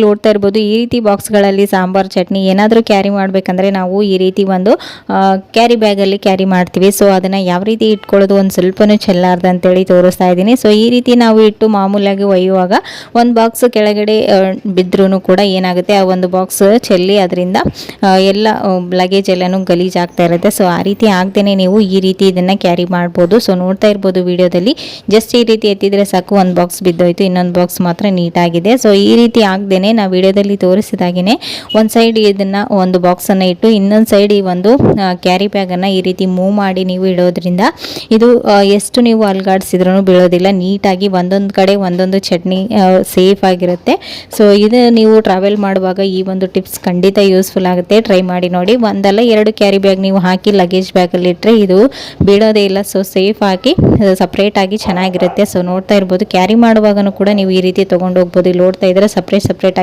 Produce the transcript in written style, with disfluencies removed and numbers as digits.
ನೋಡ್ತಾ ಇರ್ಬೋದು ಈ ರೀತಿ ಬಾಕ್ಸ್ಗಳಲ್ಲಿ ಸಾಂಬಾರ್ ಚಟ್ನಿ ಏನಾದರೂ ಕ್ಯಾರಿ ಮಾಡಬೇಕಂದ್ರೆ ನಾವು ಈ ರೀತಿ ಒಂದು ಕ್ಯಾರಿ ಬ್ಯಾಗಲ್ಲಿ ಕ್ಯಾರಿ ಮಾಡ್ತೀವಿ. ಸೊ ಅದನ್ನು ಯಾವ ರೀತಿ ಇಟ್ಕೊಳ್ಳೋದು ಒಂದು ಸ್ವಲ್ಪನೂ ಚೆಲ್ಲಾರ್ದು ಅಂತೇಳಿ ತೋರಿಸ್ತಾ ಇದ್ದೀನಿ. ಸೊ ಈ ರೀತಿ ನಾವು ಇಟ್ಟು ಮಾಮೂಲಾಗಿ ಒಯ್ಯುವಾಗ ಒಂದು ಬಾಕ್ಸ್ ಕೆಳಗಡೆ ಬಿದ್ದರೂ ಕೂಡ ಏನಾಗುತ್ತೆ, ಆ ಒಂದು ಬಾಕ್ಸ್ ಚೆಲ್ಲಿ ಅದರಿಂದ ಎಲ್ಲ ಲಗೇಜ್ ಎಲ್ಲನೂ ಗಲೀಜಾಗ್ತಾ ಇರುತ್ತೆ. ಸೊ ಆ ರೀತಿ ಆಗ್ದೇ ನೀವು ಈ ರೀತಿ ಇದನ್ನು ಕ್ಯಾರಿ ಮಾಡ್ಬೋದು. ಸೊ ನೋಡ್ತಾ ಇರ್ಬೋದು ವಿಡಿಯೋದಲ್ಲಿ ಜಸ್ಟ್ ಈ ರೀತಿ ಎತ್ತಿದ್ರೆ ಸಾಕು, ಒಂದು ಬಾಕ್ಸ್ ಬಿದ್ದೋಯ್ತು, ಇನ್ನೊಂದು ಬಾಕ್ಸ್ ಮಾತ್ರ ನೀಟಾಗಿದೆ. ಸೊ ಈ ರೀತಿ ಆಗ್ದೇ ನಾವು ವಿಡಿಯೋದಲ್ಲಿ ತೋರಿಸಿದಾಗೇ ಒಂದು ಸೈಡ್ ಇದನ್ನು ಒಂದು ಬಾಕ್ಸನ್ನು ಇಟ್ಟು ಇನ್ನೊಂದು ಸೈಡ್ ಈ ಒಂದು ಕ್ಯಾರಿ ಬ್ಯಾಗನ್ನು ಈ ರೀತಿ ಮೂವ್ ಮಾಡಿ ನೀವು ಇಡೋದ್ರಿಂದ ಇದು ಎಷ್ಟು ನೀವು ಅಲ್ಗಾಡಿಸಿದ್ರೂ ಬೀಳೋದಿಲ್ಲ, ನೀಟಾಗಿ ಒಂದೊಂದು ಕಡೆ ಒಂದೊಂದು ಚಟ್ನಿ ಸೇಫ್ ಆಗಿರುತ್ತೆ. ಸೊ ಇದು ನೀವು ಟ್ರಾವೆಲ್ ಮಾಡುವಾಗ ಈ ಒಂದು ಟಿಪ್ಸ್ ಖಂಡಿತ ಯೂಸ್ಫುಲ್ ಆಗುತ್ತೆ. ಟ್ರೈ ಮಾಡಿ ನೋಡಿ. ಒಂದಲ್ಲ ಎರಡು ಕ್ಯಾರಿ ಬ್ಯಾಗ್ ನೀವು ಹಾಕಿ ಲಗೇಜ್ ಬ್ಯಾಗಲ್ಲಿ ಇಟ್ಟರೆ ಇದು ಬೀಳೋದೇ ಇಲ್ಲ. ಸೊ ಸೇಫ್ ಆಗಿ ಸಪ್ರೇಟಾಗಿ ಚೆನ್ನಾಗಿರುತ್ತೆ. ಸೊ ನೋಡ್ತಾ ಇರ್ಬೋದು ಕ್ಯಾರಿ ಮಾಡುವಾಗನೂ ಕೂಡ ನೀವು ಈ ರೀತಿ ತೊಗೊಂಡು ಹೋಗ್ಬೋದು. ಇಲ್ಲಿ ನೋಡ್ತಾ ಇದ್ರೆ ಸಪ್ರೇಟ್